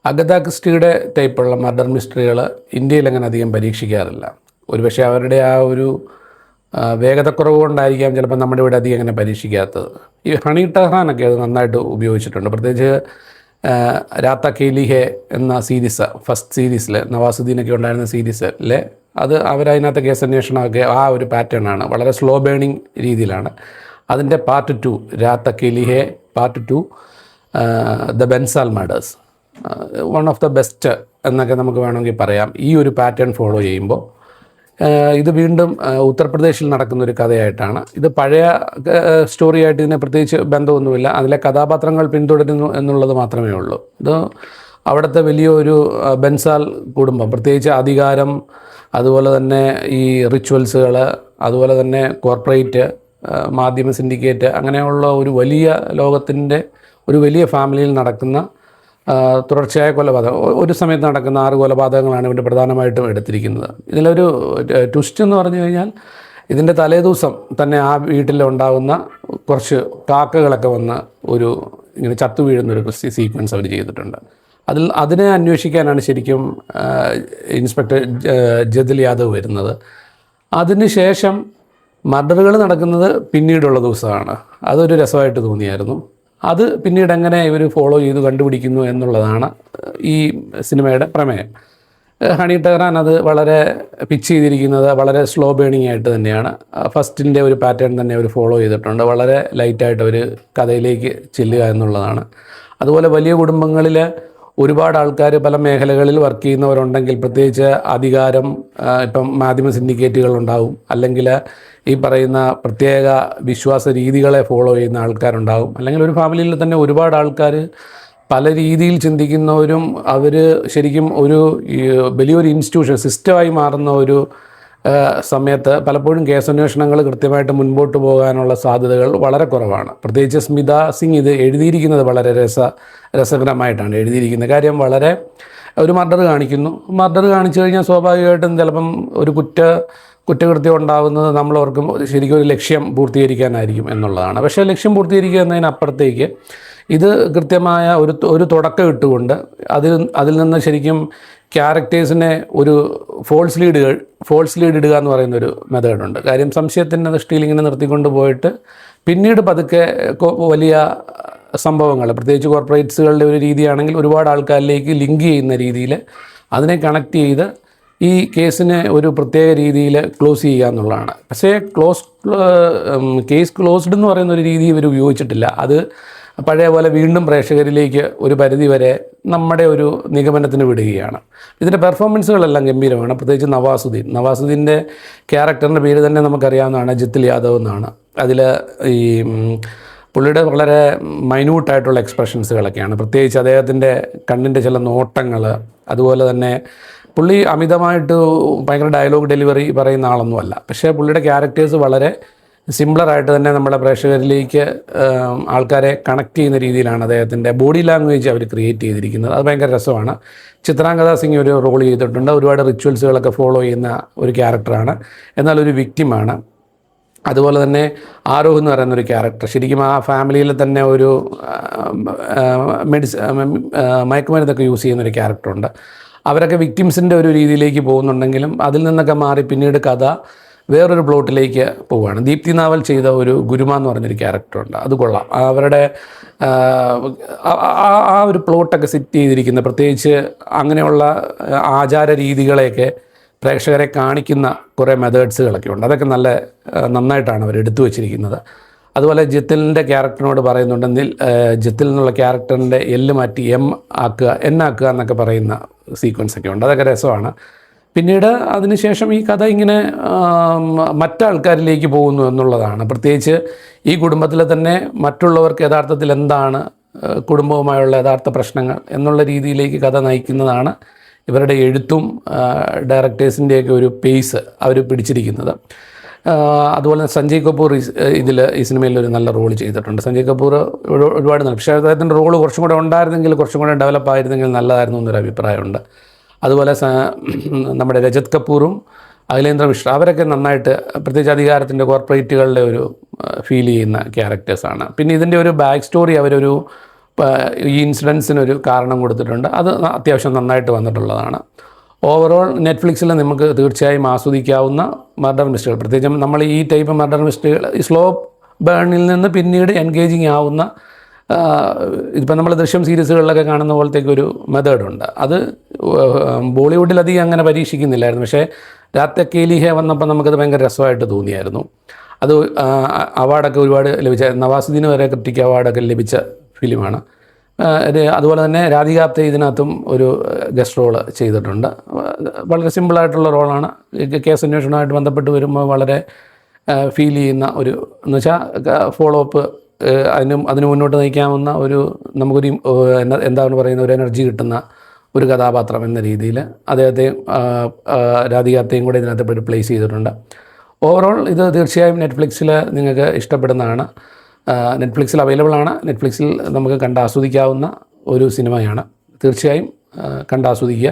Agatha ക്രിസ്റ്റിയുടെ ടൈപ്പുള്ള murder മിസ്റ്ററികൾ ഇന്ത്യയിൽ അങ്ങനെ അധികം പരീക്ഷിക്കാറില്ല. ഒരുപക്ഷെ അവരുടെ ആ ഒരു വേഗതക്കുറവ് കൊണ്ടായിരിക്കാം ചിലപ്പോൾ നമ്മുടെ ഇവിടെ അധികം അങ്ങനെ പരീക്ഷിക്കാത്തത്. ഈ ഹണി ടെഹ്റാനൊക്കെ അത് നന്നായിട്ട് ഉപയോഗിച്ചിട്ടുണ്ട്. പ്രത്യേകിച്ച് രാത്ത കേലി ഹെ എന്ന സീരീസ്, ഫസ്റ്റ് സീരീസിൽ നവാസുദ്ദീനൊക്കെ ഉണ്ടായിരുന്ന സീരീസിലെ അത് അവരതിനകത്ത് കേസന്വേഷണമൊക്കെ ആ ഒരു പാറ്റേണാണ്, വളരെ സ്ലോ ബേണിങ് രീതിയിലാണ്. അതിൻ്റെ part 2 Raat Akeli Hai part 2 the Bansal murders, one of the best എന്നൊക്കെ നമുക്ക് വേണമെങ്കിൽ പറയാം. ഈ ഒരു പാറ്റേൺ ഫോളോ ചെയ്യുമ്പോൾ ഇത് വീണ്ടും ഉത്തർപ്രദേശിൽ നടക്കുന്നൊരു കഥയായിട്ടാണ്. ഇത് പഴയ സ്റ്റോറിയായിട്ട് ഇതിനെ പ്രത്യേകിച്ച് ബന്ധമൊന്നുമില്ല. അതിലെ കഥാപാത്രങ്ങൾ പിന്തുടരുന്നു എന്നുള്ളത് മാത്രമേ ഉള്ളൂ. ഇത് അവിടുത്തെ വലിയൊരു ബെൻസാൽ കുടുംബം, പ്രത്യേകിച്ച് അധികാരം, അതുപോലെ തന്നെ ഈ റിച്വൽസുകൾ, അതുപോലെ തന്നെ കോർപ്പറേറ്റ് മാധ്യമ സിൻഡിക്കേറ്റ്, അങ്ങനെയുള്ള ഒരു വലിയ ലോകത്തിൻ്റെ ഒരു വലിയ ഫാമിലിയിൽ നടക്കുന്ന തുടർച്ചയായ കൊലപാതകം, ഒരു സമയത്ത് നടക്കുന്ന 6 കൊലപാതകങ്ങളാണ് ഇവിടെ പ്രധാനമായിട്ടും എടുത്തിരിക്കുന്നത്. ഇതിലൊരു ട്വിസ്റ്റ് എന്ന് പറഞ്ഞു കഴിഞ്ഞാൽ ഇതിൻ്റെ തലേദിവസം തന്നെ ആ വീട്ടിലുണ്ടാകുന്ന കുറച്ച് കാക്കകളൊക്കെ വന്ന് ഒരു ഇങ്ങനെ ചത്തു വീഴുന്നൊരു സീക്വൻസ് അവർ ചെയ്തിട്ടുണ്ട്. അതിനെ അന്വേഷിക്കാനാണ് ശരിക്കും ഇൻസ്പെക്ടർ ജതിൽ യാദവ് വരുന്നത്. അതിനുശേഷം മർഡറുകൾ നടക്കുന്നത് പിന്നീടുള്ള ദിവസമാണ്. അതൊരു രസമായിട്ട് തോന്നിയായിരുന്നു. അത് പിന്നീട് എങ്ങനെ ഇവർ ഫോളോ ചെയ്ത് കണ്ടുപിടിക്കുന്നു എന്നുള്ളതാണ് ഈ സിനിമയുടെ പ്രമേയം. ഹണി ടെഹ്റാൻ അത് വളരെ പിച്ച് ചെയ്തിരിക്കുന്നത് വളരെ സ്ലോ ബേണിംഗ് ആയിട്ട് തന്നെയാണ്. ഫസ്റ്റിൻ്റെ ഒരു പാറ്റേൺ തന്നെ അവർ ഫോളോ ചെയ്തിട്ടുണ്ട്. വളരെ ലൈറ്റായിട്ട് അവർ കഥയിലേക്ക് ചെല്ലുക എന്നുള്ളതാണ്. അതുപോലെ വലിയ കുടുംബങ്ങളിൽ ഒരുപാട് ആൾക്കാർ പല മേഖലകളിൽ വർക്ക് ചെയ്യുന്നവരുണ്ടെങ്കിൽ, പ്രത്യേകിച്ച് അധികാരം, ഇപ്പം മാധ്യമ സിൻഡിക്കേറ്റുകളുണ്ടാവും, അല്ലെങ്കിൽ ഈ പറയുന്ന പ്രത്യേക വിശ്വാസ രീതികളെ ഫോളോ ചെയ്യുന്ന ആൾക്കാരുണ്ടാവും, അല്ലെങ്കിൽ ഒരു ഫാമിലിയിൽ തന്നെ ഒരുപാട് ആൾക്കാർ പല രീതിയിൽ ചിന്തിക്കുന്നവരും അവർ ശരിക്കും ഒരു വലിയൊരു ഇൻസ്റ്റിറ്റ്യൂഷൻ സിസ്റ്റമായി മാറുന്ന ഒരു സമയത്ത് പലപ്പോഴും കേസന്വേഷണങ്ങൾ കൃത്യമായിട്ട് മുൻപോട്ട് പോകാനുള്ള സാധ്യതകൾ വളരെ കുറവാണ്. പ്രത്യേകിച്ച് സ്മിത സിംഗ് ഇത് എഴുതിയിരിക്കുന്നത് വളരെ രസകരമായിട്ടാണ് എഴുതിയിരിക്കുന്നത്. കാര്യം വളരെ ഒരു മർഡർ കാണിച്ചു കഴിഞ്ഞാൽ സ്വാഭാവികമായിട്ടും ചിലപ്പം ഒരു കുറ്റകൃത്യം ഉണ്ടാകുന്നത് നമ്മളോർക്കും ശരിക്കും ഒരു ലക്ഷ്യം പൂർത്തീകരിക്കാനായിരിക്കും എന്നുള്ളതാണ്. പക്ഷേ ലക്ഷ്യം പൂർത്തീകരിക്കുക എന്നതിനപ്പുറത്തേക്ക് ഇത് കൃത്യമായ ഒരു തുടക്കം ഇട്ടുകൊണ്ട് അതിൽ നിന്ന് ശരിക്കും ക്യാരക്ടേഴ്സിനെ ഒരു ഫോൾസ് ലീഡ് ഇടുക എന്ന് പറയുന്നൊരു മെത്തേഡുണ്ട്. കാര്യം സംശയത്തിൻ്റെ ദൃഷ്ടിയിൽ ഇങ്ങനെ നിർത്തിക്കൊണ്ട് പോയിട്ട് പിന്നീട് പതുക്കെ വലിയ സംഭവങ്ങൾ, പ്രത്യേകിച്ച് കോർപ്പറേറ്റ്സുകളുടെ ഒരു രീതിയാണെങ്കിൽ ഒരുപാട് ആൾക്കാരിലേക്ക് ലിങ്ക് ചെയ്യുന്ന രീതിയിൽ അതിനെ കണക്ട് ചെയ്ത് ഈ കേസിനെ ഒരു പ്രത്യേക രീതിയിൽ ക്ലോസ് ചെയ്യുക എന്നുള്ളതാണ്. പക്ഷേ കേസ് ക്ലോസ്ഡ് എന്ന് പറയുന്ന ഒരു രീതി ഇവർ ഉപയോഗിച്ചിട്ടില്ല. അത് പഴയ പോലെ വീണ്ടും പ്രേക്ഷകരിലേക്ക് ഒരു പരിധി വരെ നമ്മുടെ ഒരു നിഗമനത്തിന് വിടുകയാണ്. ഇതിൻ്റെ പെർഫോമൻസുകളെല്ലാം ഗംഭീരമാണ്. പ്രത്യേകിച്ച് നവാസുദ്ദീൻ്റെ ക്യാരക്ടറിൻ്റെ പേര് തന്നെ നമുക്കറിയാവുന്നതാണ്, ജിത്തിൽ യാദവ് എന്നാണ്. അതിൽ ഈ പുള്ളിയുടെ വളരെ മൈന്യൂട്ടായിട്ടുള്ള എക്സ്പ്രഷൻസുകളൊക്കെയാണ്. പ്രത്യേകിച്ച് അദ്ദേഹത്തിൻ്റെ കണ്ണിൻ്റെ ചില നോട്ടങ്ങൾ, അതുപോലെ തന്നെ പുള്ളി അമിതമായിട്ട് ഭയങ്കര ഡയലോഗ് ഡെലിവറി പറയുന്ന ആളൊന്നുമല്ല. പക്ഷേ പുള്ളിയുടെ ക്യാരക്ടേഴ്സ് വളരെ സിംപ്ലറായിട്ട് തന്നെ നമ്മുടെ പ്രേക്ഷകരിലേക്ക് ആൾക്കാരെ കണക്ട് ചെയ്യുന്ന രീതിയിലാണ് അദ്ദേഹത്തിൻ്റെ ബോഡി ലാംഗ്വേജ് അവർ ക്രിയേറ്റ് ചെയ്തിരിക്കുന്നത്. അത് ഭയങ്കര രസമാണ്. ചിത്രാംഗത സിംഗ് ഒരു റോൾ ചെയ്തിട്ടുണ്ട്. ഒരുപാട് റിച്വൽസുകളൊക്കെ ഫോളോ ചെയ്യുന്ന ഒരു ക്യാരക്ടറാണ്, എന്നാൽ ഒരു വിക്റ്റിമാണ്. അതുപോലെ തന്നെ ആരോഹ് എന്ന് പറയുന്നൊരു ക്യാരക്ടർ ശരിക്കും ആ ഫാമിലിയിൽ തന്നെ ഒരു മയക്കുമരുന്നൊക്കെ യൂസ് ചെയ്യുന്നൊരു ക്യാരക്ടറുണ്ട്. അവരൊക്കെ വിക്ടിംസിൻ്റെ ഒരു രീതിയിലേക്ക് പോകുന്നുണ്ടെങ്കിലും അതിൽ നിന്നൊക്കെ മാറി പിന്നീട് കഥ വേറൊരു പ്ലോട്ടിലേക്ക് പോവുകയാണ്. ദീപ്തി നാവൽ ചെയ്ത ഒരു ഗുരുമ എന്ന് പറഞ്ഞൊരു ക്യാരക്ടറുണ്ട്. അത് കൊള്ളാം. അവരുടെ ആ ഒരു പ്ലോട്ടൊക്കെ സെറ്റ് ചെയ്തിരിക്കുന്ന, പ്രത്യേകിച്ച് അങ്ങനെയുള്ള ആചാര രീതികളെയൊക്കെ പ്രേക്ഷകരെ കാണിക്കുന്ന കുറേ മെത്തേഡ്സുകളൊക്കെ ഉണ്ട്. അതൊക്കെ നന്നായിട്ടാണ് അവർ എടുത്തു വച്ചിരിക്കുന്നത്. അതുപോലെ ജിത്തിലിൻ്റെ ക്യാരക്ടറിനോട് പറയുന്നുണ്ടെങ്കിൽ ജിത്തിൽ എന്നുള്ള ക്യാരക്ടറിൻ്റെ എല്ല് മാറ്റി എൻ ആക്കുക എന്നൊക്കെ പറയുന്ന സീക്വൻസൊക്കെ ഉണ്ട്. അതൊക്കെ രസമാണ്. പിന്നീട് അതിനുശേഷം ഈ കഥ ഇങ്ങനെ മറ്റാൾക്കാരിലേക്ക് പോകുന്നു എന്നുള്ളതാണ്. പ്രത്യേകിച്ച് ഈ കുടുംബത്തിലെ തന്നെ മറ്റുള്ളവർക്ക് യഥാർത്ഥത്തിൽ എന്താണ് കുടുംബവുമായുള്ള യഥാർത്ഥ പ്രശ്നങ്ങൾ എന്നുള്ള രീതിയിലേക്ക് കഥ നയിക്കുന്നതാണ് ഇവരുടെ എഴുത്തും ഡയറക്ടേഴ്സിൻ്റെയൊക്കെ ഒരു പേസ് അവർ പിടിച്ചിരിക്കുന്നത്. അതുപോലെ സഞ്ജയ് കപൂർ ഈ സിനിമയിൽ ഒരു നല്ല റോൾ ചെയ്തിട്ടുണ്ട്. സഞ്ജയ് കപൂർ ഒരുപാട് നല്ല, പക്ഷേ അദ്ദേഹത്തിൻ്റെ റോള് കുറച്ചും കൂടെ ഉണ്ടായിരുന്നെങ്കിൽ, കുറച്ചും കൂടെ ഡെവലപ്പ് ആയിരുന്നെങ്കിൽ നല്ലതായിരുന്നു എന്നൊരു അഭിപ്രായമുണ്ട്. അതുപോലെ നമ്മുടെ രജത് കപൂറും അഖിലേന്ദ്ര മിശ്ര അവരൊക്കെ നന്നായിട്ട്, പ്രത്യേകിച്ച് അധികാരത്തിൻ്റെ കോർപ്പറേറ്റുകളുടെ ഒരു ഫീൽ ചെയ്യുന്ന ക്യാരക്ടേഴ്സാണ്. പിന്നെ ഇതിൻ്റെ ഒരു ബാക്ക് സ്റ്റോറി അവരൊരു ഈ ഇൻസിഡൻസിനൊരു കാരണം കൊടുത്തിട്ടുണ്ട്. അത് അത്യാവശ്യം നന്നായിട്ട് വന്നിട്ടുള്ളതാണ്. ഓവറോൾ നെറ്റ്ഫ്ലിക്സിൽ നമുക്ക് തീർച്ചയായും ആസ്വദിക്കാവുന്ന മർഡർ മിസ്റ്ററികൾ, പ്രത്യേകിച്ചും നമ്മൾ ഈ ടൈപ്പ് മർഡർ മിസ്റ്ററികൾ സ്ലോ ബേണിൽ നിന്ന് പിന്നീട് എൻഗേജിങ് ആവുന്ന, ഇതിപ്പോൾ നമ്മൾ ദൃശ്യം സീരീസുകളിലൊക്കെ കാണുന്ന പോലത്തേക്ക് ഒരു മെത്തേഡുണ്ട്. അത് ബോളിവുഡിൽ അധികം അങ്ങനെ പരീക്ഷിക്കുന്നില്ലായിരുന്നു. പക്ഷേ രാത് അക്കേലി ഹേ വന്നപ്പോൾ നമുക്കത് ഭയങ്കര രസമായിട്ട് തോന്നിയായിരുന്നു. അത് അവാർഡൊക്കെ ഒരുപാട് ലഭിച്ച, നവാസുദ്ദീന് വരെ ക്രിട്ടിക് അവാർഡൊക്കെ ലഭിച്ച ഫിലിമാണ്. അതുപോലെ തന്നെ രാധിക ആപ്തെ ഇതിനകത്തും ഒരു ഗസ്റ്റ് റോള് ചെയ്തിട്ടുണ്ട്. വളരെ സിമ്പിളായിട്ടുള്ള റോളാണ്. കേസ് അന്വേഷണവുമായിട്ട് ബന്ധപ്പെട്ട് വരുമ്പോൾ വളരെ ഫീൽ ചെയ്യുന്ന ഒരു, എന്ന് വെച്ചാൽ ഫോളോ അപ്പ്, അതിന് മുന്നോട്ട് നയിക്കാവുന്ന ഒരു, നമുക്കൊരു എന്താണ് പറയുന്ന ഒരു എനർജി കിട്ടുന്ന ഒരു കഥാപാത്രം എന്ന രീതിയിൽ അദ്ദേഹത്തെയും രാധികാപ്തെയും കൂടെ ഇതിനകത്ത് പ്ലേസ് ചെയ്തിട്ടുണ്ട്. ഓവറോൾ ഇത് തീർച്ചയായും നെറ്റ്ഫ്ലിക്സിൽ നിങ്ങൾക്ക് ഇഷ്ടപ്പെടുന്നതാണ്. നെറ്റ്ഫ്ലിക്സിൽ അവൈലബിൾ ആണ്. നെറ്റ്ഫ്ലിക്സിൽ നമുക്ക് കണ്ടാസ്വദിക്കാവുന്ന ഒരു സിനിമയാണ്. തീർച്ചയായും കണ്ടാസ്വദിക്കുക.